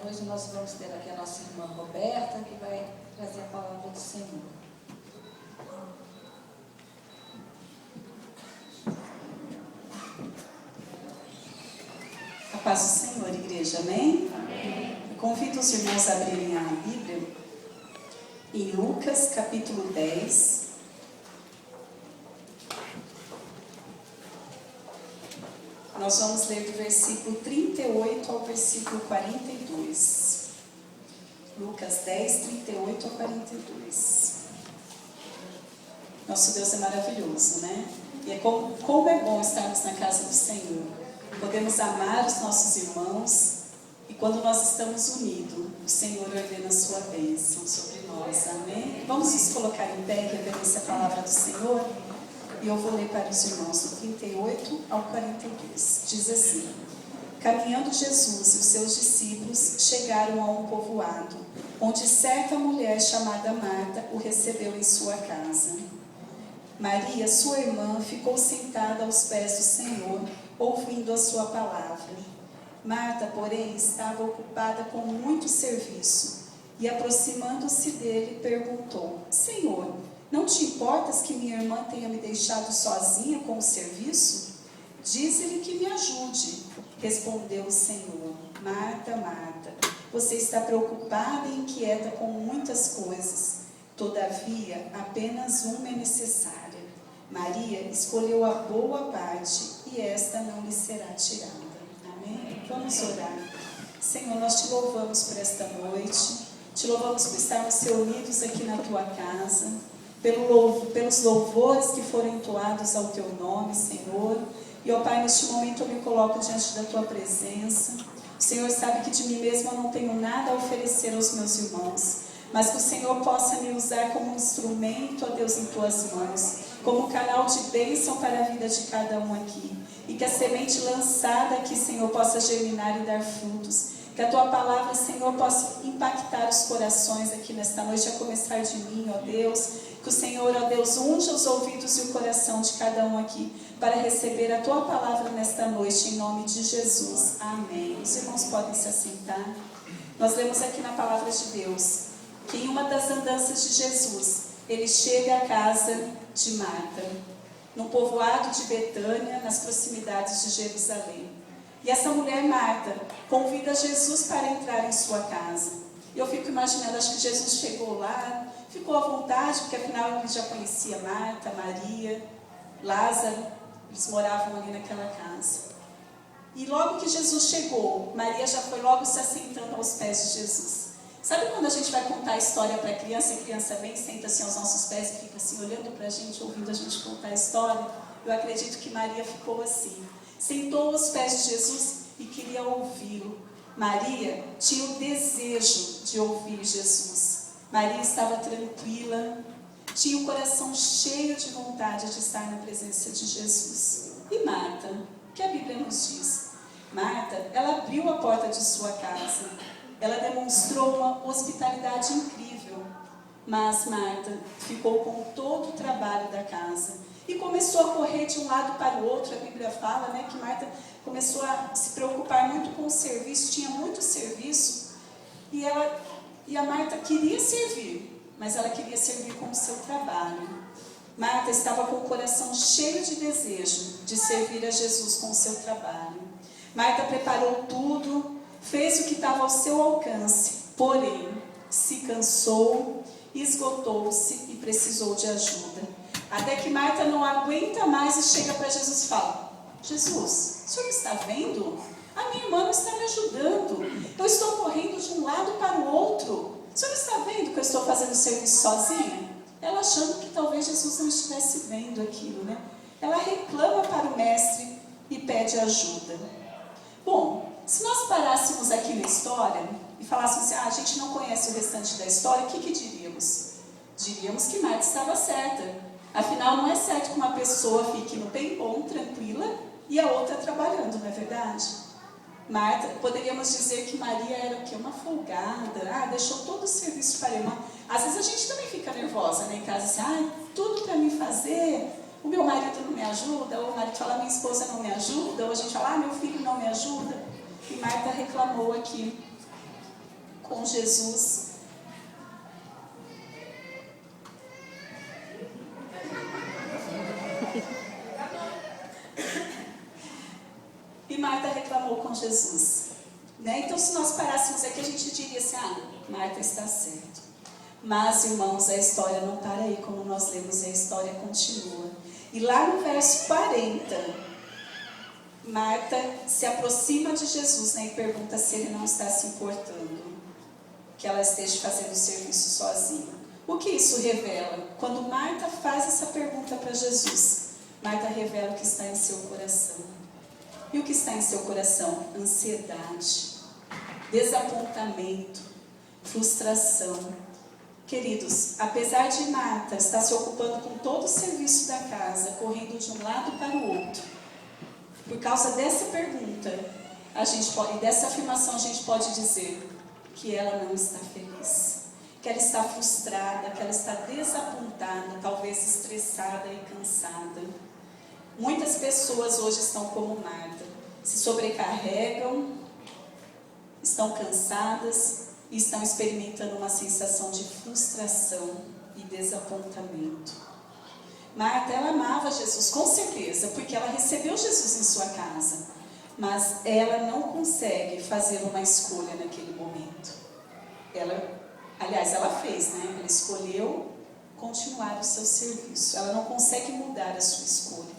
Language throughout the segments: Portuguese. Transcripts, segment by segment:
Hoje nós vamos ter aqui a nossa irmã Roberta, que vai trazer a palavra do Senhor. A paz do Senhor, igreja, amém? Amém. Eu convido os irmãos a abrirem a Bíblia em Lucas, capítulo 10. Nós vamos ler do versículo 38 ao versículo 42. Lucas 10, 38 ao 42. Nosso Deus é maravilhoso, né? E é como é bom estarmos na casa do Senhor. Podemos amar os nossos irmãos e quando nós estamos unidos, o Senhor ordena a sua bênção sobre nós, amém? Vamos nos colocar em pé e reverência a palavra do Senhor? E eu vou ler para os irmãos do 38 ao 42. Diz assim: Caminhando Jesus e os seus discípulos chegaram a um povoado, onde certa mulher chamada Marta o recebeu em sua casa. Maria, sua irmã, ficou sentada aos pés do Senhor, ouvindo a sua palavra. Marta, porém, estava ocupada com muito serviço, e aproximando-se dele, perguntou: Senhor, não te importas que minha irmã tenha me deixado sozinha com o serviço? Dize-lhe que me ajude. Respondeu o Senhor: Marta, Marta, você está preocupada e inquieta com muitas coisas. Todavia, apenas uma é necessária. Maria escolheu a boa parte e esta não lhe será tirada. Amém? Vamos orar. Senhor, nós te louvamos por esta noite. Te louvamos por estarmos reunidos aqui na tua casa. Pelos louvores que foram entoados ao teu nome, Senhor. E, ó Pai, neste momento eu me coloco diante da tua presença. O Senhor sabe que de mim mesma eu não tenho nada a oferecer aos meus irmãos, mas que o Senhor possa me usar como um instrumento, ó Deus, em tuas mãos, como um canal de bênção para a vida de cada um aqui. E que a semente lançada aqui, Senhor, possa germinar e dar frutos. Que a tua palavra, Senhor, possa impactar os corações aqui nesta noite, a começar de mim, ó Deus. Que o Senhor, ó Deus, unja os ouvidos e o coração de cada um aqui para receber a tua palavra nesta noite, em nome de Jesus. Amém. Os irmãos podem se assentar. Nós lemos aqui na palavra de Deus que em uma das andanças de Jesus, ele chega à casa de Marta, num povoado de Betânia, nas proximidades de Jerusalém. E essa mulher, Marta, convida Jesus para entrar em sua casa. Eu fico imaginando, acho que Jesus chegou lá, ficou à vontade, porque afinal ele já conhecia Marta, Maria, Lázaro, eles moravam ali naquela casa. E logo que Jesus chegou, Maria já foi logo se assentando aos pés de Jesus. Sabe quando a gente vai contar a história para a criança vem, senta assim aos nossos pés e fica assim olhando para a gente, ouvindo a gente contar a história? Eu acredito que Maria ficou assim. Sentou aos pés de Jesus e queria ouvi-lo. Maria tinha o desejo de ouvir Jesus. Maria estava tranquila, tinha o coração cheio de vontade de estar na presença de Jesus. E Marta, o que a Bíblia nos diz? Marta, ela abriu a porta de sua casa. Ela demonstrou uma hospitalidade incrível. Mas Marta ficou com todo o trabalho da casa e começou a correr de um lado para o outro. A Bíblia fala, né, que Marta começou a se preocupar muito com o serviço, tinha muito serviço, e a Marta queria servir, mas ela queria servir com o seu trabalho. Marta estava com o coração cheio de desejo de servir a Jesus com o seu trabalho. Marta preparou tudo, fez o que estava ao seu alcance, porém se cansou, esgotou-se e precisou de ajuda. Até que Marta não aguenta mais e chega para Jesus e fala: Jesus, o senhor está vendo? A minha irmã não está me ajudando. Eu estou correndo de um lado para o outro. O senhor está vendo que eu estou fazendo o serviço sozinha? Ela achando que talvez Jesus não estivesse vendo aquilo, né? Ela reclama para o mestre e pede ajuda. Bom, se nós parássemos aqui na história e falássemos assim: a gente não conhece o restante da história, o que diríamos? Diríamos que Marta estava certa. Afinal, não é certo que uma pessoa fique no bem bom, tranquila, e a outra trabalhando, não é verdade? Marta, poderíamos dizer que Maria era o quê? Uma folgada, deixou todo o serviço para a irmã. Às vezes a gente também fica nervosa, né, em casa, assim, tudo para mim fazer, o meu marido não me ajuda, ou o marido fala, minha esposa não me ajuda, ou a gente fala, meu filho não me ajuda. E Marta reclamou aqui. com Jesus. E Marta reclamou com Jesus. Né? Então, se nós parássemos aqui, a gente diria assim, Marta está certa. Mas, irmãos, a história não para aí, como nós lemos, e a história continua. E lá no verso 40, Marta se aproxima de Jesus, né, e pergunta se ele não está se importando que ela esteja fazendo o serviço sozinha. O que isso revela? Quando Marta faz essa pergunta para Jesus, Marta revela o que está em seu coração. E o que está em seu coração? Ansiedade, desapontamento, frustração. Queridos, apesar de Marta estar se ocupando com todo o serviço da casa, correndo de um lado para o outro, por causa dessa pergunta, e dessa afirmação, a gente pode dizer que ela não está feliz, que ela está frustrada, que ela está desapontada, talvez estressada e cansada. Muitas pessoas hoje estão como Marta, se sobrecarregam, estão cansadas e estão experimentando uma sensação de frustração e desapontamento. Marta, ela amava Jesus, com certeza, porque ela recebeu Jesus em sua casa, mas ela não consegue fazer uma escolha naquele momento. Ela fez, né? Ela escolheu continuar o seu serviço, ela não consegue mudar a sua escolha.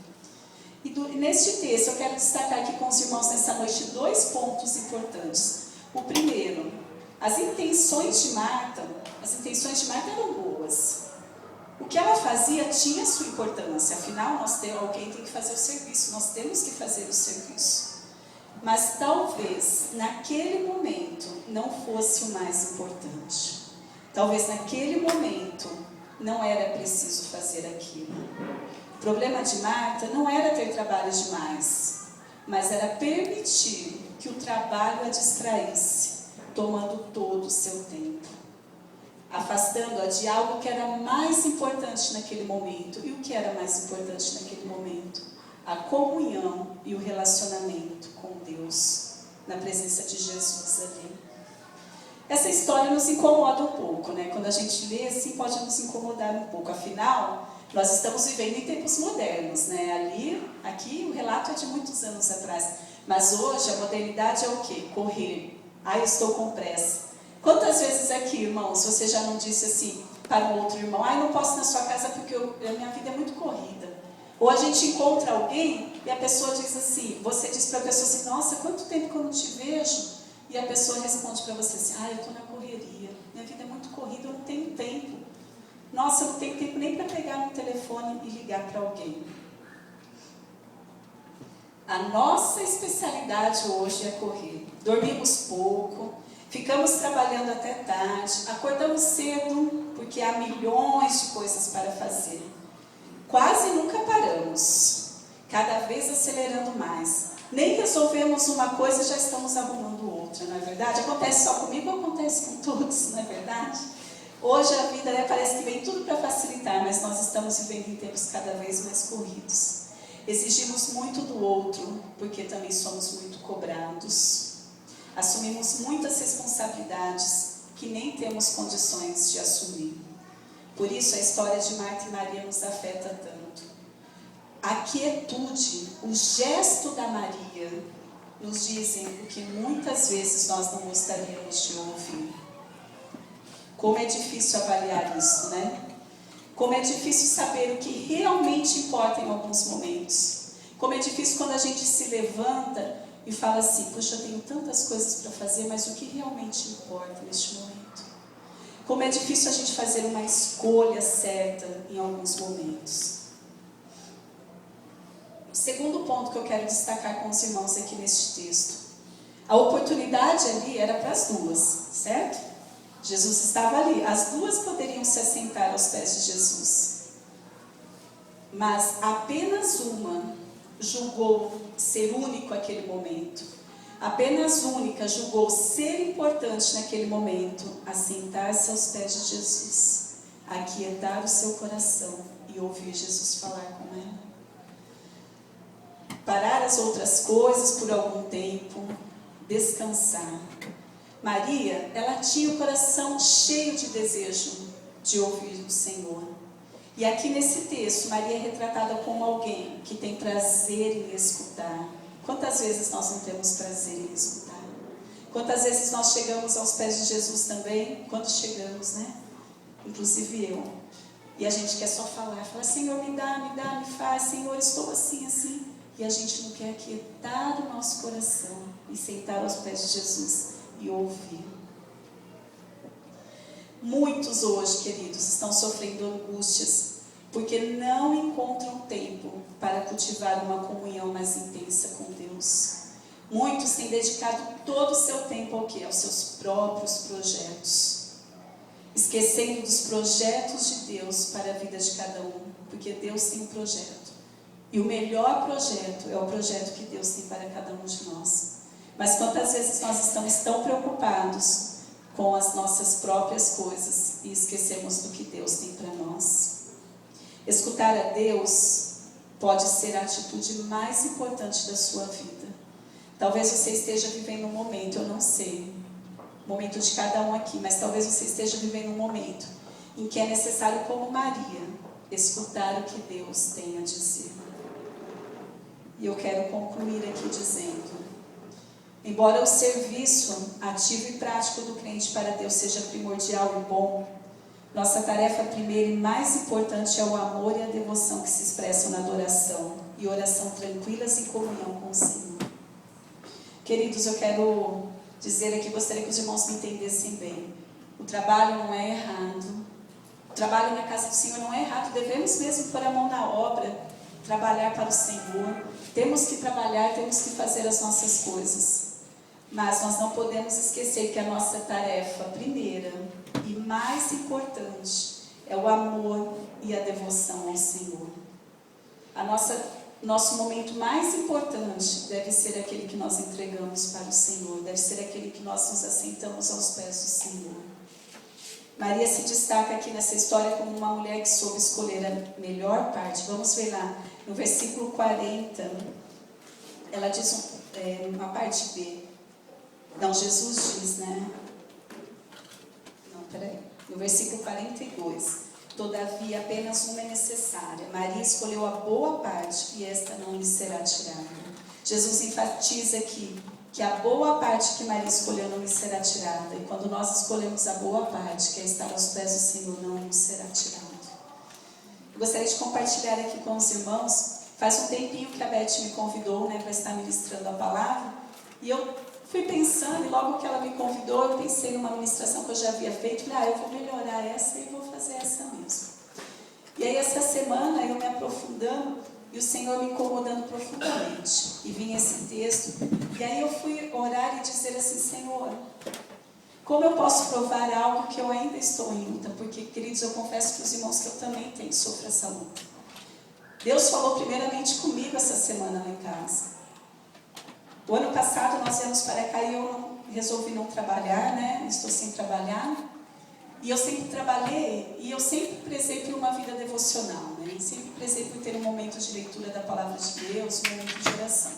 E neste texto eu quero destacar aqui com os irmãos nessa noite 2 pontos importantes. O primeiro, as intenções de Marta eram boas. O que ela fazia tinha sua importância, afinal alguém tem que fazer o serviço, nós temos que fazer o serviço. Mas talvez naquele momento não fosse o mais importante. Talvez naquele momento não era preciso fazer aquilo. O problema de Marta não era ter trabalho demais, mas era permitir que o trabalho a distraísse, tomando todo o seu tempo, afastando-a de algo que era mais importante naquele momento. E o que era mais importante naquele momento? A comunhão e o relacionamento com Deus, na presença de Jesus ali. Essa história nos incomoda um pouco, né? Quando a gente lê assim, pode nos incomodar um pouco. Afinal, nós estamos vivendo em tempos modernos, né? Aqui o relato é de muitos anos atrás. Mas hoje a modernidade é o quê? Correr. Eu estou com pressa. Quantas vezes aqui, irmãos, você já não disse assim para um outro irmão, eu não posso ir na sua casa porque a minha vida é muito corrida. Ou a gente encontra alguém e a pessoa diz assim, você diz para a pessoa assim, nossa, quanto tempo que eu não te vejo? E a pessoa responde para você assim, eu estou na correria, minha vida é muito corrida, eu não tenho tempo. Nossa, eu não tenho tempo nem para pegar no telefone e ligar para alguém. A nossa especialidade hoje é correr. Dormimos pouco, ficamos trabalhando até tarde, acordamos cedo porque há milhões de coisas para fazer. Quase nunca paramos, cada vez acelerando mais. Nem resolvemos uma coisa e já estamos arrumando outra, não é verdade? Acontece só comigo ou acontece com todos, não é verdade? Hoje a vida parece que vem tudo para facilitar, mas nós estamos vivendo em tempos cada vez mais corridos. Exigimos muito do outro, porque também somos muito cobrados. Assumimos muitas responsabilidades que nem temos condições de assumir. Por isso a história de Marta e Maria nos afeta tanto. A quietude, o gesto da Maria, nos dizem o que muitas vezes nós não gostaríamos de ouvir. Como é difícil avaliar isso, né? Como é difícil saber o que realmente importa em alguns momentos. Como é difícil quando a gente se levanta e fala assim, puxa, eu tenho tantas coisas para fazer, mas o que realmente importa neste momento? Como é difícil a gente fazer uma escolha certa em alguns momentos. O segundo ponto que eu quero destacar com os irmãos aqui neste texto. A oportunidade ali era para as duas, certo? Jesus estava ali, as duas poderiam se assentar aos pés de Jesus. Mas apenas uma julgou ser único naquele momento. Apenas única julgou ser importante naquele momento, assentar-se aos pés de Jesus, aquietar o seu coração e ouvir Jesus falar com ela. Parar as outras coisas por algum tempo, descansar. Maria, ela tinha o coração cheio de desejo de ouvir o Senhor. E aqui nesse texto, Maria é retratada como alguém que tem prazer em escutar. Quantas vezes nós não temos prazer em escutar? Quantas vezes nós chegamos aos pés de Jesus também? Quando chegamos, né? Inclusive eu. E a gente quer só falar, Senhor, me dá, me faz, Senhor, estou assim, assim. E a gente não quer aquietar o nosso coração e sentar aos pés de Jesus e ouvir. Muitos hoje, queridos, estão sofrendo angústias porque não encontram tempo para cultivar uma comunhão mais intensa com Deus. Muitos têm dedicado todo o seu tempo ao quê? Aos seus próprios projetos, esquecendo dos projetos de Deus para a vida de cada um, porque Deus tem um projeto. E o melhor projeto é o projeto que Deus tem para cada um de nós. Mas quantas vezes nós estamos tão preocupados com as nossas próprias coisas e esquecemos do que Deus tem para nós? Escutar a Deus pode ser a atitude mais importante da sua vida. Talvez você esteja vivendo um momento, eu não sei, momento de cada um aqui, mas talvez você esteja vivendo um momento em que é necessário, como Maria, escutar o que Deus tem a dizer. E eu quero concluir aqui dizendo: embora o serviço ativo e prático do crente para Deus seja primordial e bom, nossa tarefa primeira e mais importante é o amor e a devoção que se expressam na adoração e oração tranquilas em comunhão com o Senhor. Queridos, eu quero dizer aqui, gostaria que os irmãos me entendessem bem. O trabalho não é errado. O trabalho na casa do Senhor não é errado. Devemos mesmo pôr a mão na obra, trabalhar para o Senhor. Temos que trabalhar, temos que fazer as nossas coisas. Mas nós não podemos esquecer que a nossa tarefa primeira e mais importante é o amor e a devoção ao Senhor. Nosso momento mais importante deve ser aquele que nós entregamos para o Senhor, deve ser aquele que nós nos assentamos aos pés do Senhor. Maria se destaca aqui nessa história como uma mulher que soube escolher a melhor parte. Vamos ver lá, no versículo 40, ela diz uma parte B. Não, Jesus diz, né? Não, peraí. No versículo 42. Todavia, apenas uma é necessária. Maria escolheu a boa parte e esta não lhe será tirada. Jesus enfatiza aqui que a boa parte que Maria escolheu não lhe será tirada. E quando nós escolhemos a boa parte, que é estar aos pés do Senhor, não nos será tirado. Eu gostaria de compartilhar aqui com os irmãos. Faz um tempinho que a Beth me convidou, né, para estar ministrando a palavra. E eu fui pensando, e logo que ela me convidou, eu pensei numa ministração que eu já havia feito. Falei, eu vou melhorar essa e vou fazer essa mesmo. E aí essa semana eu me aprofundando e o Senhor me incomodando profundamente. E vinha esse texto. E aí eu fui orar e dizer assim, Senhor, como eu posso provar algo que eu ainda estou em luta? Porque, queridos, eu confesso para os irmãos que eu também sofro essa luta. Deus falou primeiramente comigo essa semana lá em casa. O ano passado nós viemos para cá e eu resolvi não trabalhar, né? Estou sem trabalhar. E eu sempre trabalhei e eu sempre prezei por uma vida devocional, né? Sempre prezei por ter um momento de leitura da palavra de Deus, um momento de oração.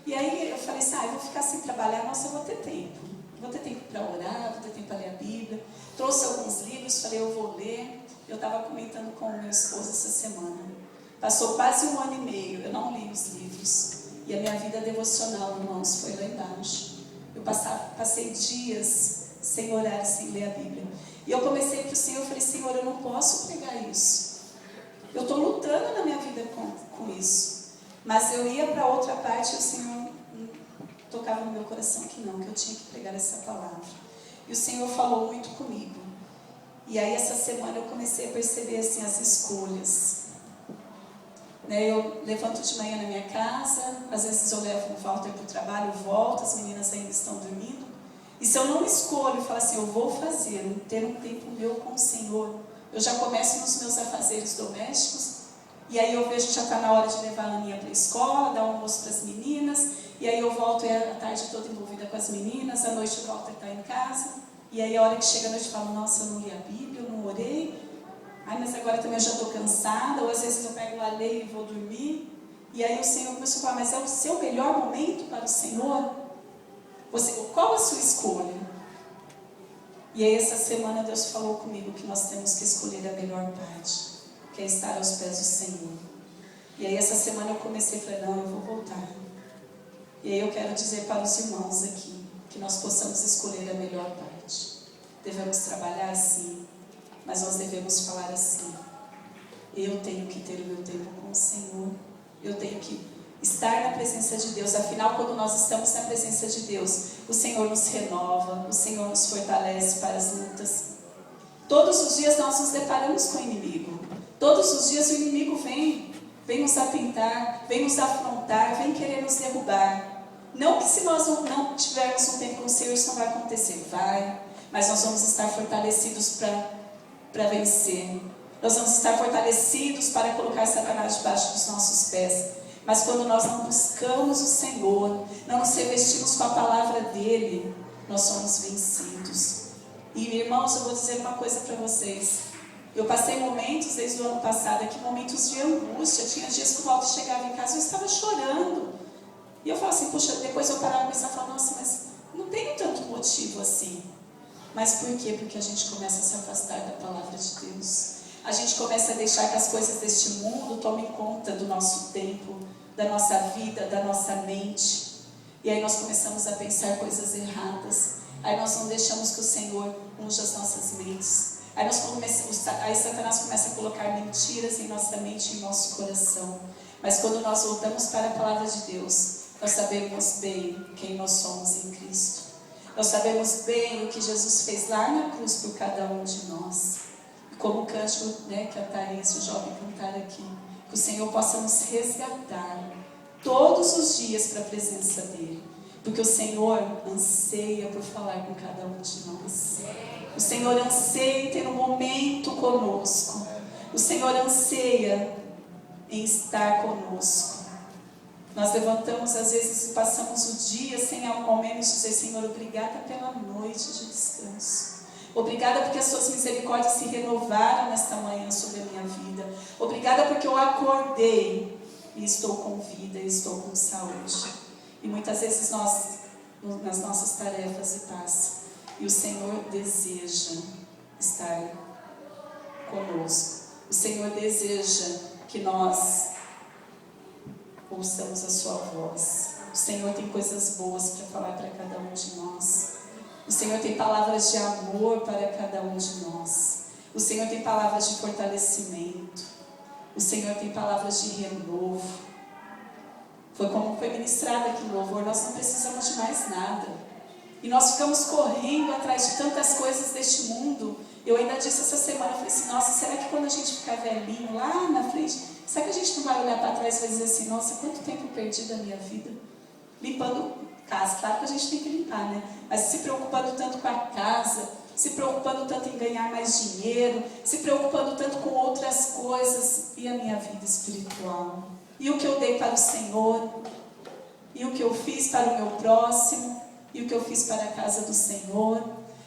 E aí eu falei assim, eu vou ficar sem trabalhar, nossa, eu vou ter tempo. Vou ter tempo para orar, vou ter tempo para ler a Bíblia. Trouxe alguns livros, falei, eu vou ler. Eu estava comentando com o meu esposo essa semana. Passou quase 1 ano e meio, eu não li os livros. E a minha vida devocional, irmãos, foi lá embaixo. Eu passei dias sem orar e sem ler a Bíblia. E eu comecei para o Senhor, eu falei, Senhor, eu não posso pregar isso. Eu estou lutando na minha vida com isso. Mas eu ia para outra parte e o Senhor tocava no meu coração que não, que eu tinha que pregar essa palavra. E o Senhor falou muito comigo. E aí essa semana eu comecei a perceber assim, as escolhas. Eu levanto de manhã na minha casa, às vezes eu levo o Walter para o trabalho, volto, as meninas ainda estão dormindo. E se eu não escolho, falo assim, eu vou fazer, ter um tempo meu com o Senhor, eu já começo nos meus afazeres domésticos, e aí eu vejo que já está na hora de levar a Aninha para a escola, dar um almoço para as meninas, e aí eu volto e a tarde toda envolvida com as meninas, à noite o Walter está em casa, e aí a hora que chega a noite eu falo, nossa, eu não li a Bíblia, eu não orei, mas agora também eu já estou cansada, ou às vezes eu pego lá, leio e vou dormir, e aí o Senhor começou a falar, mas é o seu melhor momento para o Senhor? Qual a sua escolha? E aí essa semana Deus falou comigo que nós temos que escolher a melhor parte, que é estar aos pés do Senhor. E aí essa semana eu comecei a falar, não, eu vou voltar. E aí eu quero dizer para os irmãos aqui, que nós possamos escolher a melhor parte. Devemos trabalhar assim, mas nós devemos falar assim: eu tenho que ter o meu tempo com o Senhor, eu tenho que estar na presença de Deus. Afinal, quando nós estamos na presença de Deus, o Senhor nos renova, o Senhor nos fortalece para as lutas. Todos os dias nós nos deparamos com o inimigo. Todos os dias o inimigo vem nos atentar, vem nos afrontar, vem querer nos derrubar. Não que se nós não tivermos um tempo com o Senhor, isso não vai acontecer. Vai, mas nós vamos estar fortalecidos para vencer. Nós vamos estar fortalecidos para colocar Satanás debaixo dos nossos pés. Mas quando nós não buscamos o Senhor, não nos revestimos com a palavra dEle, nós somos vencidos. E irmãos, eu vou dizer uma coisa para vocês. Eu passei momentos desde o ano passado aqui, momentos de angústia. Tinha dias que o Walter chegava em casa e eu estava chorando. E eu falava assim, puxa, depois eu parava e pensava, falar, nossa, mas não tem tanto motivo assim. Mas por quê? Porque a gente começa a se afastar da palavra de Deus. A gente começa a deixar que as coisas deste mundo tomem conta do nosso tempo, da nossa vida, da nossa mente. E aí nós começamos a pensar coisas erradas. Aí nós não deixamos que o Senhor unja as nossas mentes. Aí Satanás começa a colocar mentiras em nossa mente e em nosso coração. Mas quando nós voltamos para a palavra de Deus, nós sabemos bem quem nós somos em Cristo. Nós sabemos bem o que Jesus fez lá na cruz por cada um de nós. Como o cântico, que a Thaís, o jovem, cantaram aqui. Que o Senhor possa nos resgatar todos os dias para a presença dEle. Porque o Senhor anseia por falar com cada um de nós. O Senhor anseia em ter um momento conosco. O Senhor anseia em estar conosco. Nós levantamos às vezes e passamos o dia sem ao menos dizer, Senhor, obrigada pela noite de descanso. Obrigada porque as suas misericórdias se renovaram nesta manhã sobre a minha vida. Obrigada porque eu acordei e estou com vida, e estou com saúde. E muitas vezes nós, nas nossas tarefas e paz, e o Senhor deseja estar conosco. O Senhor deseja que nós ouçamos a sua voz. O Senhor tem coisas boas para falar para cada um de nós. O Senhor tem palavras de amor para cada um de nós. O Senhor tem palavras de fortalecimento. O Senhor tem palavras de renovo. Foi como foi ministrado aqui no louvor, nós não precisamos de mais nada. E nós ficamos correndo atrás de tantas coisas deste mundo. Eu ainda disse essa semana, eu falei assim, nossa, será que quando a gente ficar velhinho lá na frente, será que a gente não vai olhar para trás e vai dizer assim, nossa, quanto tempo perdi da minha vida? Limpando casa, claro que a gente tem que limpar, né? Mas se preocupando tanto com a casa, se preocupando tanto em ganhar mais dinheiro, se preocupando tanto com outras coisas, e a minha vida espiritual? E o que eu dei para o Senhor? E o que eu fiz para o meu próximo? E o que eu fiz para a casa do Senhor?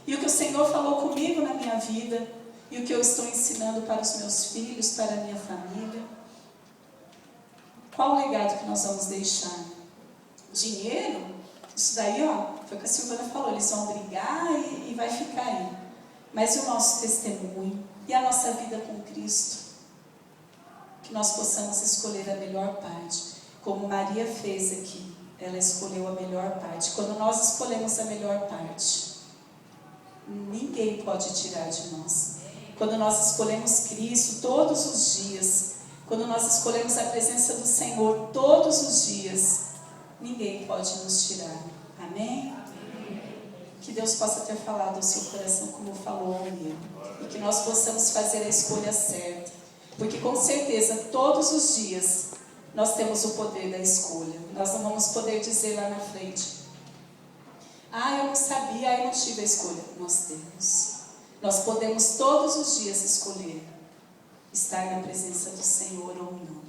E o que o Senhor falou comigo na minha vida? E o que eu estou ensinando para os meus filhos, para a minha família? Qual o legado que nós vamos deixar? Dinheiro? Isso daí, foi o que a Silvana falou, eles vão brigar e vai ficar aí. Mas e o nosso testemunho? E a nossa vida com Cristo? Que nós possamos escolher a melhor parte, como Maria fez aqui. Ela escolheu a melhor parte. Quando nós escolhemos a melhor parte, ninguém pode tirar de nós. Quando nós escolhemos Cristo todos os dias, quando nós escolhemos a presença do Senhor todos os dias, ninguém pode nos tirar. Amém? Que Deus possa ter falado ao seu coração como falou ao meu. E que nós possamos fazer a escolha certa. Porque com certeza, todos os dias, nós temos o poder da escolha. Nós não vamos poder dizer lá na frente, eu não sabia, eu não tive a escolha. Nós temos. Nós podemos todos os dias escolher estar na presença do Senhor ou não.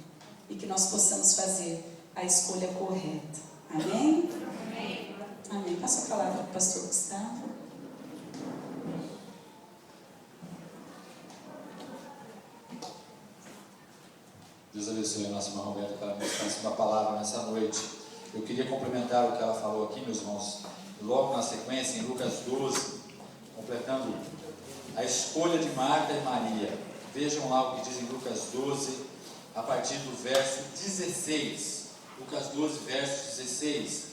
E que nós possamos fazer a escolha correta. Amém? Amém. Amém. Passa a palavra para o pastor Gustavo. Deus abençoe a nossa irmã Roberta, que ela nos trouxe uma palavra nessa noite. Eu queria complementar o que ela falou aqui, meus irmãos. Logo na sequência, em Lucas 12, completando a escolha de Marta e Maria. Vejam lá o que diz em Lucas 12, a partir do verso 16. Lucas 12, verso 16.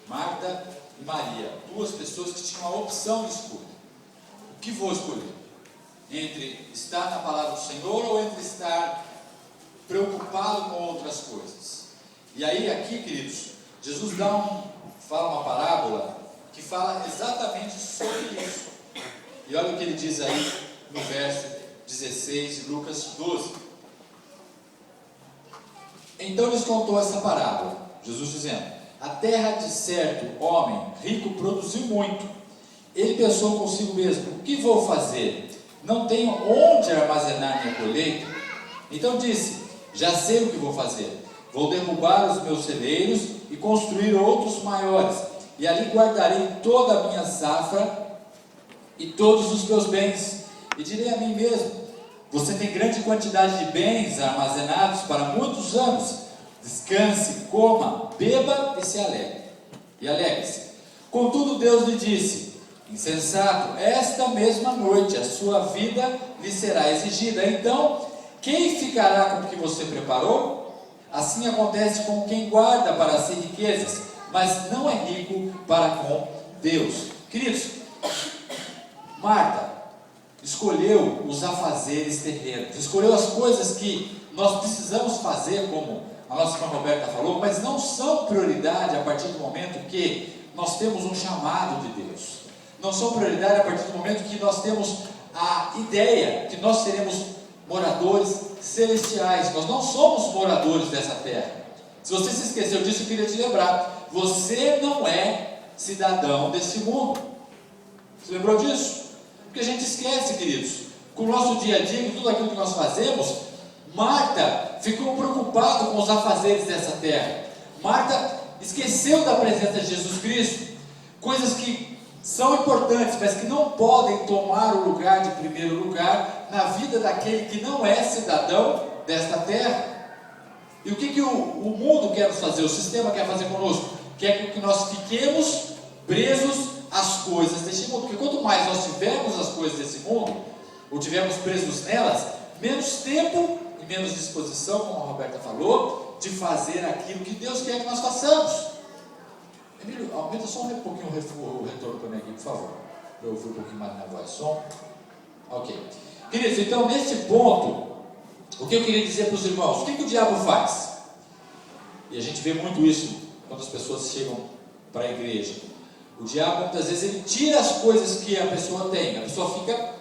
Marta e Maria, duas pessoas que tinham a opção de escolha. O que vou escolher? Entre estar na palavra do Senhor ou entre estar preocupado com outras coisas? E aí, aqui, queridos, Jesus fala uma parábola que fala exatamente sobre isso. E olha o que ele diz aí no verso 16 de Lucas 12. Então lhes contou essa parábola, Jesus dizendo: a terra de certo homem rico produziu muito. Ele pensou consigo mesmo: o que vou fazer? Não tenho onde armazenar minha colheita. Então disse: já sei o que vou fazer. Vou derrubar os meus celeiros e construir outros maiores, e ali guardarei toda a minha safra e todos os meus bens. E direi a mim mesmo: você tem grande quantidade de bens armazenados para muitos anos. Descanse, coma, beba e se alegre. E alegre-se. Contudo Deus lhe disse: insensato, esta mesma noite a sua vida lhe será exigida. Então, quem ficará com o que você preparou? Assim acontece com quem guarda para si riquezas, mas não é rico para com Deus. Queridos, Marta escolheu os afazeres terrenos, escolheu as coisas que nós precisamos fazer, como a nossa irmã Roberta falou, mas não são prioridade a partir do momento que nós temos um chamado de Deus. Não são prioridade a partir do momento que nós temos a ideia que nós seremos moradores celestiais. Nós não somos moradores dessa terra. Se você se esqueceu disso, eu queria te lembrar: você não é cidadão desse mundo. Você lembrou disso? Porque a gente esquece, queridos, com o nosso dia a dia, com tudo aquilo que nós fazemos. Marta ficou preocupada com os afazeres dessa terra. Marta esqueceu da presença de Jesus Cristo, coisas que são importantes, mas que não podem tomar o lugar de primeiro lugar na vida daquele que não é cidadão desta terra. E o que o mundo quer nos fazer, o sistema quer fazer conosco? Quer que nós fiquemos presos às coisas deste mundo, porque quanto mais nós tivermos as coisas desse mundo, ou tivermos presos nelas, menos tempo e menos disposição, como a Roberta falou, de fazer aquilo que Deus quer que nós façamos. Emílio, aumenta só um pouquinho o retorno para mim aqui, por favor, para eu ouvir um pouquinho mais minha voz. Som. Ok. Queridos, então neste ponto, o que eu queria dizer para os irmãos? O que o diabo faz? E a gente vê muito isso quando as pessoas chegam para a igreja. O diabo, muitas vezes, ele tira as coisas que a pessoa tem. A pessoa fica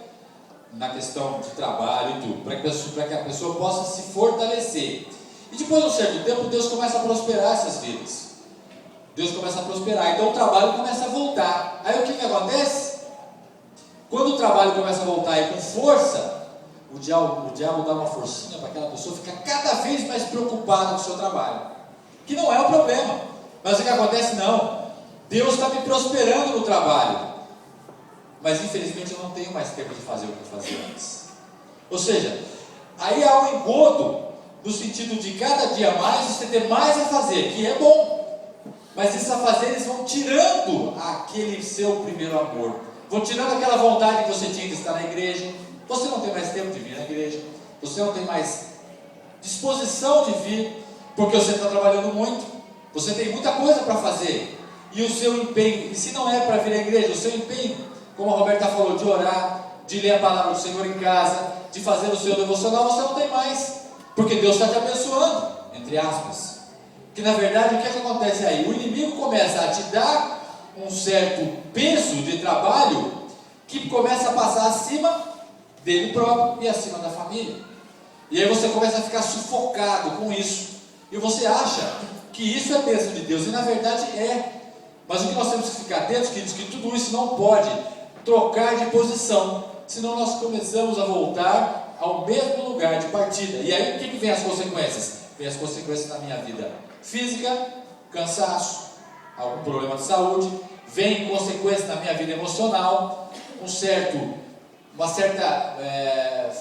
na questão de trabalho e tudo, para que a pessoa possa se fortalecer. E depois de um certo tempo, Deus começa a prosperar essas vidas. Deus começa a prosperar, então o trabalho começa a voltar. Aí o que acontece? Quando o trabalho começa a voltar e com força, o diabo dá uma forcinha para aquela pessoa ficar cada vez mais preocupada com o seu trabalho, que não é o problema, mas o que acontece? Não, Deus está me prosperando no trabalho, mas infelizmente eu não tenho mais tempo de fazer o que eu fazia antes. Ou seja, aí há um engodo, no sentido de cada dia mais você ter mais a fazer, que é bom. Mas esses afazeres vão tirando aquele seu primeiro amor, vão tirando aquela vontade que você tinha de estar na igreja. Você não tem mais tempo de vir na igreja, você não tem mais disposição de vir, porque você está trabalhando muito, você tem muita coisa para fazer, e o seu empenho, e se não é para vir à igreja, o seu empenho, como a Roberta falou, de orar, de ler a palavra do Senhor em casa, de fazer o seu devocional, você não tem mais, porque Deus está te abençoando, entre aspas. Que na verdade o que acontece aí? O inimigo começa a te dar um certo peso de trabalho que começa a passar acima dele próprio e acima da família. E aí você começa a ficar sufocado com isso. E você acha que isso é bênção de Deus, e na verdade é. Mas o que nós temos que ficar atentos, queridos, que tudo isso não pode trocar de posição, senão nós começamos a voltar ao mesmo lugar de partida. E aí o que vem as consequências? Vem as consequências na minha vida física, cansaço, algum problema de saúde, vem consequências na minha vida emocional, uma certa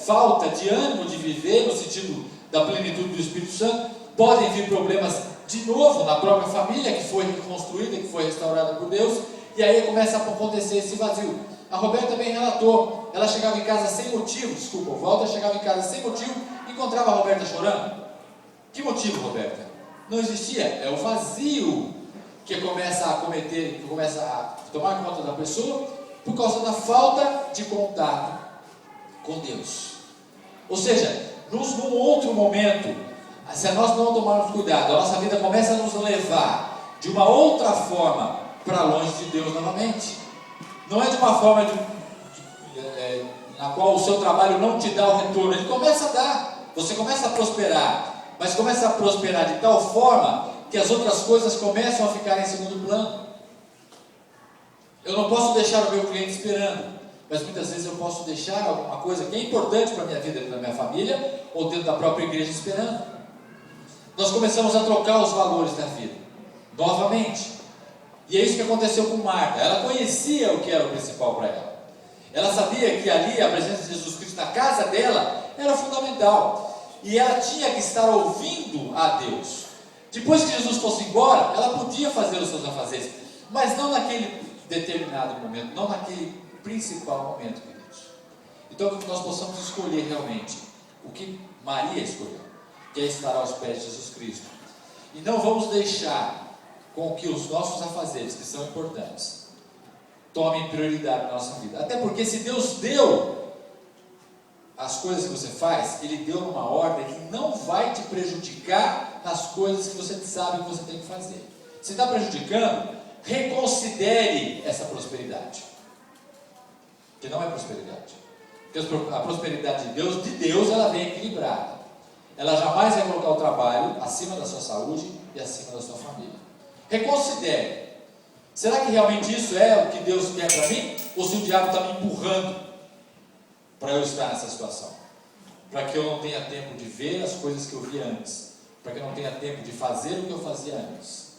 falta de ânimo de viver, no sentido da plenitude do Espírito Santo. Podem vir problemas de novo na própria família, que foi reconstruída, que foi restaurada por Deus, e aí começa a acontecer esse vazio. a Roberta bem relatou, ela chegava em casa sem motivo, desculpa, o Walter chegava em casa sem motivo e encontrava a Roberta chorando. Que motivo, Roberta? Não existia, é o vazio que começa a cometer, que começa a tomar conta da pessoa por causa da falta de contato com Deus. Ou seja, num outro momento, se nós não tomarmos cuidado, a nossa vida começa a nos levar de uma outra forma para longe de Deus novamente. Não é de uma forma na qual o seu trabalho não te dá o retorno, ele começa a dar, você começa a prosperar, mas começa a prosperar de tal forma que as outras coisas começam a ficar em segundo plano. Eu não posso deixar o meu cliente esperando, mas muitas vezes eu posso deixar alguma coisa que é importante para a minha vida, dentro da minha família, ou dentro da própria igreja esperando. Nós começamos a trocar os valores da vida, novamente. E é isso que aconteceu com Marta. Ela conhecia o que era o principal para ela. Ela sabia que ali a presença de Jesus Cristo na casa dela era fundamental. E ela tinha que estar ouvindo a Deus. Depois que Jesus fosse embora, ela podia fazer os seus afazeres, mas não naquele determinado momento, não naquele principal momento, queridos. Então que nós possamos escolher realmente o que Maria escolheu, que é estar aos pés de Jesus Cristo. E não vamos deixar com que os nossos afazeres, que são importantes, tomem prioridade na nossa vida. Até porque se Deus deu as coisas que você faz, Ele deu numa ordem que não vai te prejudicar nas coisas que você sabe que você tem que fazer. Se está prejudicando, reconsidere essa prosperidade, que não é prosperidade. Porque a prosperidade de Deus, ela vem equilibrada. Ela jamais vai colocar o trabalho acima da sua saúde e acima da sua família. Reconsidere. Será que realmente isso é o que Deus quer para mim? Ou se o diabo está me empurrando para eu estar nessa situação? Para que eu não tenha tempo de ver as coisas que eu via antes. Para que eu não tenha tempo de fazer o que eu fazia antes.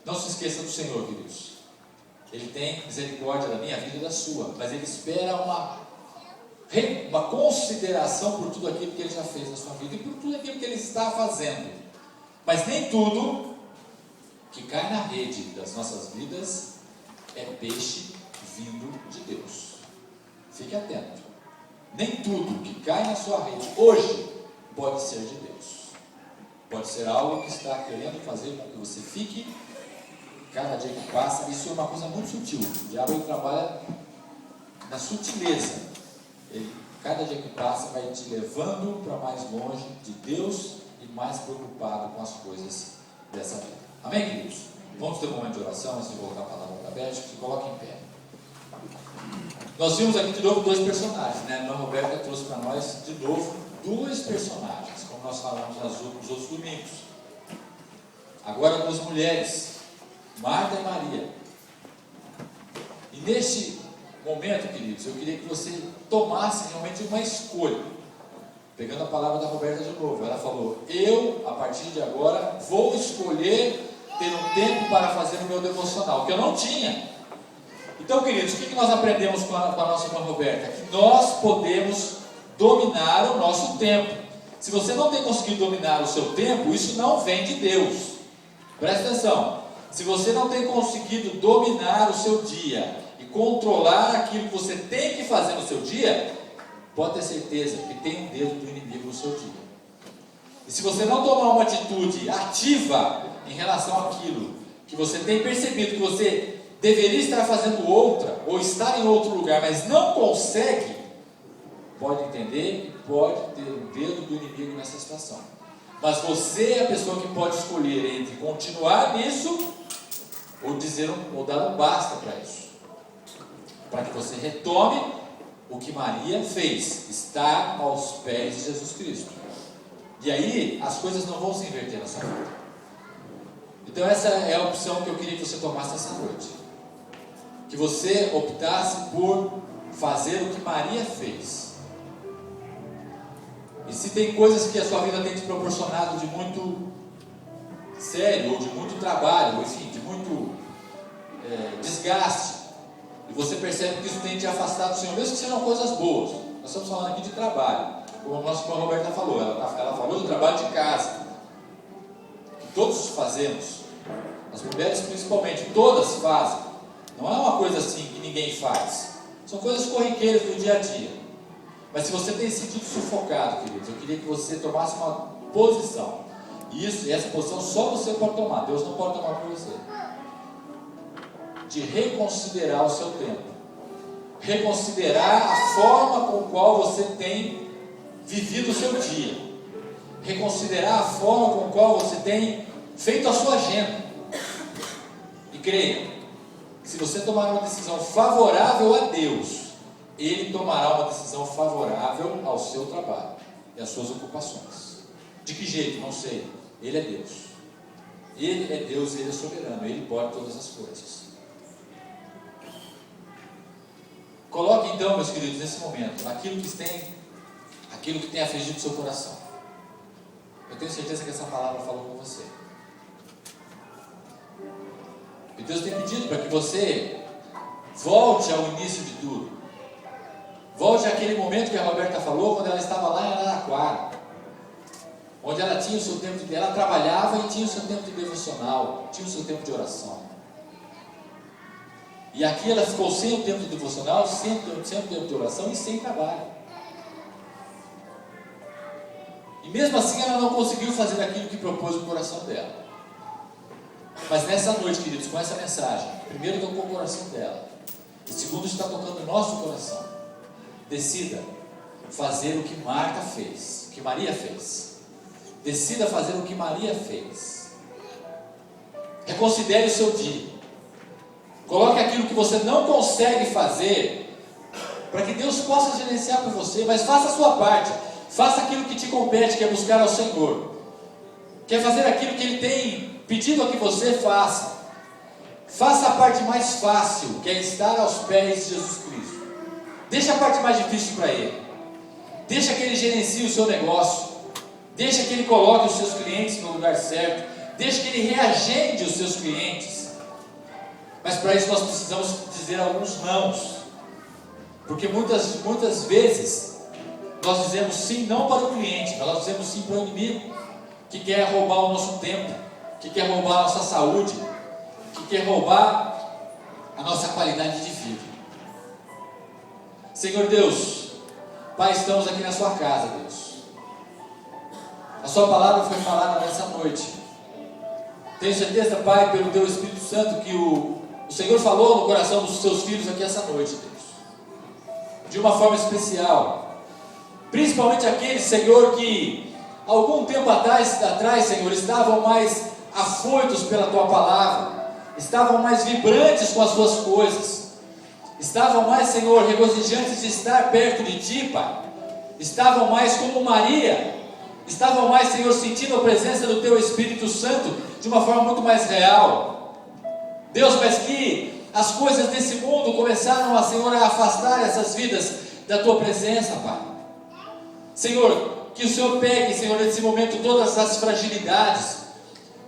Não se esqueça do Senhor, queridos. Ele tem misericórdia da minha vida e da sua. Mas Ele espera uma consideração por tudo aquilo que Ele já fez na sua vida. E por tudo aquilo que Ele está fazendo. Mas nem tudo que cai na rede das nossas vidas é peixe vindo de Deus. Fique atento. Nem tudo que cai na sua rede hoje pode ser de Deus. Pode ser algo que está querendo fazer com que você fique cada dia que passa. Isso é uma coisa muito sutil. O diabo ele trabalha na sutileza. Cada dia que passa vai te levando para mais longe de Deus e mais preocupado com as coisas dessa vida. Amém, queridos? Vamos ter um momento de oração antes de voltar a palavra para a Beth. Se coloque em pé. Nós vimos aqui de novo dois personagens, né? A irmã Roberta trouxe para nós de novo dois personagens, como nós falamos nos outros domingos. Agora duas mulheres, Marta e Maria. E neste momento, queridos, eu queria que você tomasse realmente uma escolha. Pegando a palavra da Roberta de novo, ela falou: eu, a partir de agora, vou escolher ter um tempo para fazer o meu devocional, que eu não tinha. Então, queridos, o que nós aprendemos com a nossa irmã Roberta? Que nós podemos dominar o nosso tempo. Se você não tem conseguido dominar o seu tempo, isso não vem de Deus. Presta atenção. Se você não tem conseguido dominar o seu dia e controlar aquilo que você tem que fazer no seu dia, pode ter certeza que tem um dedo do inimigo no seu dia. E se você não tomar uma atitude ativa em relação àquilo que você tem percebido que você deveria estar fazendo outra, ou estar em outro lugar, mas não consegue, pode entender que pode ter um dedo do inimigo nessa situação. Mas você é a pessoa que pode escolher entre continuar nisso ou dar um basta para isso, para que você retome o que Maria fez, estar aos pés de Jesus Cristo. E aí as coisas não vão se inverter na sua vida. Então essa é a opção que eu queria que você tomasse essa noite. Que você optasse por fazer o que Maria fez. E se tem coisas que a sua vida tem te proporcionado de muito sério, ou de muito trabalho, ou enfim, de muito desgaste, e você percebe que isso tem te afastado do Senhor, mesmo que sejam coisas boas. Nós estamos falando aqui de trabalho, como a nossa irmã Roberta falou, ela falou do trabalho de casa, que todos fazemos, as mulheres principalmente, todas fazem, Não é uma coisa assim que ninguém faz. São coisas corriqueiras do dia a dia. Mas se você tem sentido sufocado, queridos, eu queria que você tomasse uma posição. E essa posição só você pode tomar. Deus não pode tomar por você. De reconsiderar o seu tempo. Reconsiderar a forma com qual você tem vivido o seu dia. Reconsiderar a forma com qual você tem feito a sua agenda. E creia, se você tomar uma decisão favorável a Deus, Ele tomará uma decisão favorável ao seu trabalho e às suas ocupações. De que jeito? Não sei. Ele é Deus. Ele é Deus e Ele é soberano. Ele pode todas as coisas. Coloque então, meus queridos, nesse momento, aquilo que tem afligido o seu coração. Eu tenho certeza que essa palavra falou com você. E Deus tem pedido para que você volte ao início de tudo. Volte àquele momento que a Roberta falou, quando ela estava lá em Araraquara, onde ela tinha o seu tempo ela trabalhava e tinha o seu tempo de devocional, tinha o seu tempo de oração. E aqui ela ficou sem o tempo de devocional, sem o tempo de oração e sem trabalho. E mesmo assim ela não conseguiu fazer aquilo que propôs no coração dela. Mas nessa noite, queridos, com essa mensagem, primeiro tocou o coração dela, e segundo está tocando o nosso coração. Decida fazer o que Marta fez, o que Maria fez. Decida fazer o que Maria fez. Reconsidere o seu dia. Coloque aquilo que você não consegue fazer, para que Deus possa gerenciar por você, mas faça a sua parte. Faça aquilo que te compete, que é buscar ao Senhor. Que é fazer aquilo que Ele tem pedido a que você faça. Faça a parte mais fácil, que é estar aos pés de Jesus Cristo. Deixa a parte mais difícil para Ele. Deixa que Ele gerencie o seu negócio. Deixa que Ele coloque os seus clientes no lugar certo. Deixa que Ele reagende os seus clientes. Mas para isso nós precisamos dizer alguns nãos. Porque muitas vezes nós dizemos sim não para o cliente, mas nós dizemos sim para o inimigo, que quer roubar o nosso tempo, que quer roubar a nossa saúde, que quer roubar a nossa qualidade de vida. Senhor Deus, Pai, estamos aqui na sua casa, Deus. A sua palavra foi falada nessa noite. Tenho certeza, Pai, pelo Teu Espírito Santo, que o Senhor falou no coração dos seus filhos aqui essa noite, Deus. De uma forma especial. Principalmente aqueles, Senhor, que algum tempo atrás, Senhor, estavam mais afoitos pela Tua palavra. Estavam mais vibrantes com as Tuas coisas. Estavam mais, Senhor, regozijantes de estar perto de Ti, Pai. Estavam mais como Maria. Estavam mais, Senhor, sentindo a presença do Teu Espírito Santo de uma forma muito mais real. Deus, mas que as coisas desse mundo começaram, Senhor, a afastar essas vidas da Tua presença, Pai. Senhor, que o Senhor pegue, Senhor, nesse momento todas as fragilidades,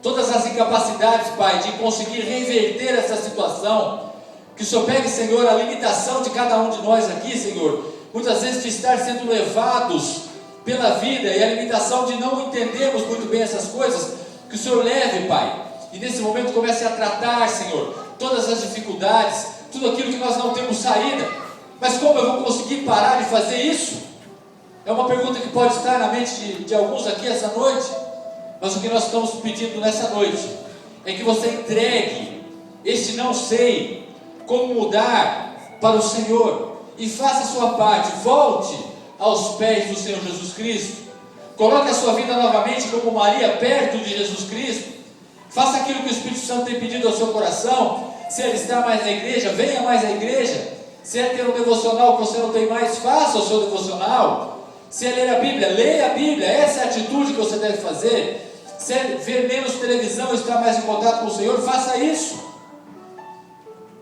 todas as incapacidades, Pai, de conseguir reverter essa situação. Que o Senhor pegue, Senhor, a limitação de cada um de nós aqui, Senhor, muitas vezes de estar sendo levados pela vida e a limitação de não entendermos muito bem essas coisas. Que o Senhor leve, Pai, e nesse momento comece a tratar, Senhor, todas as dificuldades, tudo aquilo que nós não temos saída. Mas como eu vou conseguir parar de fazer isso? É uma pergunta que pode estar na mente de alguns aqui essa noite. Mas o que nós estamos pedindo nessa noite é que você entregue este não sei como mudar para o Senhor e faça a sua parte. Volte aos pés do Senhor Jesus Cristo. Coloque a sua vida novamente como Maria perto de Jesus Cristo. Faça aquilo que o Espírito Santo tem pedido ao seu coração. Se ele está mais na igreja, venha mais à igreja. Se é ter um devocional que você não tem mais, faça o seu devocional. Se é ler a Bíblia, leia a Bíblia. Essa é a atitude que você deve fazer. Se é ver menos televisão e estar mais em contato com o Senhor, faça isso.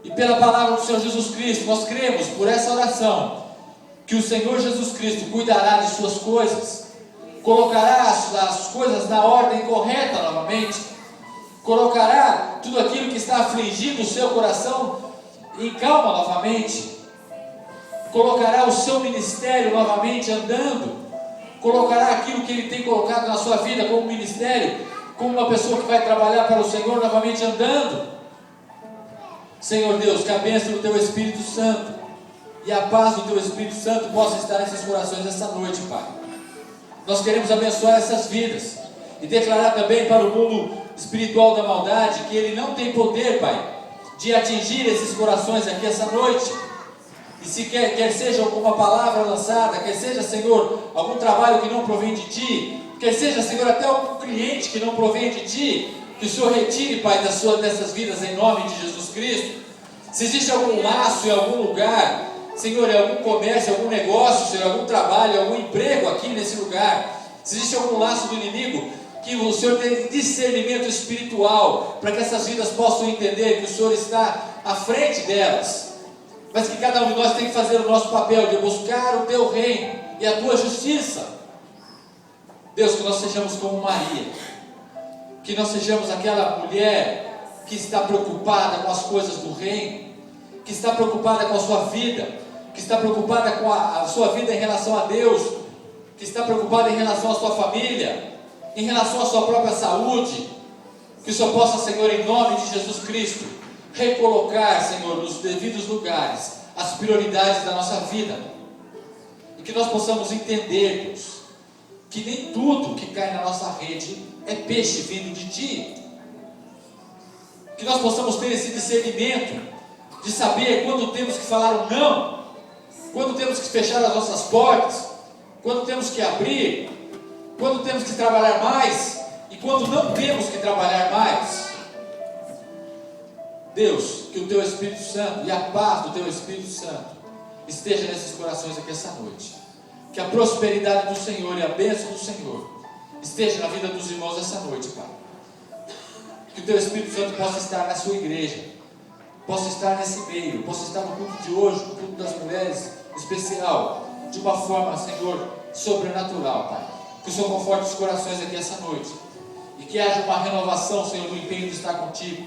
E pela palavra do Senhor Jesus Cristo, nós cremos por essa oração que o Senhor Jesus Cristo cuidará de suas coisas, colocará as coisas na ordem correta novamente, colocará tudo aquilo que está afligindo o seu coração em calma novamente, colocará o seu ministério novamente andando, colocará aquilo que Ele tem colocado na sua vida como ministério, como uma pessoa que vai trabalhar para o Senhor novamente andando. Senhor Deus, que a bênção do Teu Espírito Santo e a paz do Teu Espírito Santo possa estar nesses corações esta noite, Pai. Nós queremos abençoar essas vidas e declarar também para o mundo espiritual da maldade que ele não tem poder, Pai, de atingir esses corações aqui essa noite. E se quer seja alguma palavra lançada, quer seja, Senhor, algum trabalho que não provém de Ti, quer seja, Senhor, até algum cliente que não provém de Ti, que o Senhor retire, Pai, dessas vidas em nome de Jesus Cristo. Se existe algum laço em algum lugar, Senhor, em algum comércio, algum negócio, Senhor, algum trabalho, algum emprego aqui nesse lugar, se existe algum laço do inimigo, que o Senhor dê discernimento espiritual, para que essas vidas possam entender que o Senhor está à frente delas, mas que cada um de nós tem que fazer o nosso papel de buscar o Teu reino e a Tua justiça. Deus, que nós sejamos como Maria, que nós sejamos aquela mulher que está preocupada com as coisas do reino, que está preocupada com a sua vida, que está preocupada com a sua vida em relação a Deus, que está preocupada em relação à sua família, em relação à sua própria saúde. Que o Senhor possa, Senhor, em nome de Jesus Cristo, recolocar, Senhor, nos devidos lugares as prioridades da nossa vida, e que nós possamos entender, Deus, que nem tudo que cai na nossa rede é peixe vindo de Ti. Que nós possamos ter esse discernimento de saber quando temos que falar um não, quando temos que fechar as nossas portas, quando temos que abrir, quando temos que trabalhar mais e quando não temos que trabalhar mais. Deus, que o Teu Espírito Santo e a paz do Teu Espírito Santo esteja nesses corações aqui essa noite. Que a prosperidade do Senhor e a bênção do Senhor esteja na vida dos irmãos essa noite, Pai. Que o Teu Espírito Santo possa estar na sua igreja, possa estar nesse meio, possa estar no culto de hoje, no culto das mulheres especial, de uma forma, Senhor, sobrenatural, Pai. Que o Senhor conforte os corações aqui essa noite, e que haja uma renovação, Senhor, do empenho de estar contigo,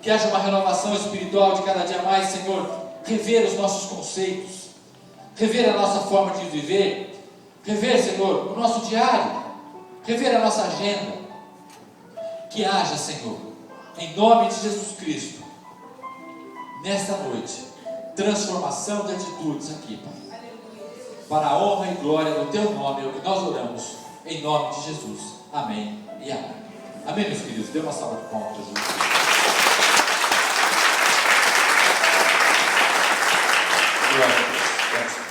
que haja uma renovação espiritual de cada dia mais, Senhor, rever os nossos conceitos, rever a nossa forma de viver, rever, Senhor, o nosso diário, rever a nossa agenda. Que haja, Senhor, em nome de Jesus Cristo, nesta noite, transformação de atitudes aqui, Pai, para a honra e glória do Teu nome, é o que nós oramos, em nome de Jesus. Amém e amém. Amém, meus queridos. Dê uma salva de palmas, Jesus. Glória a Deus.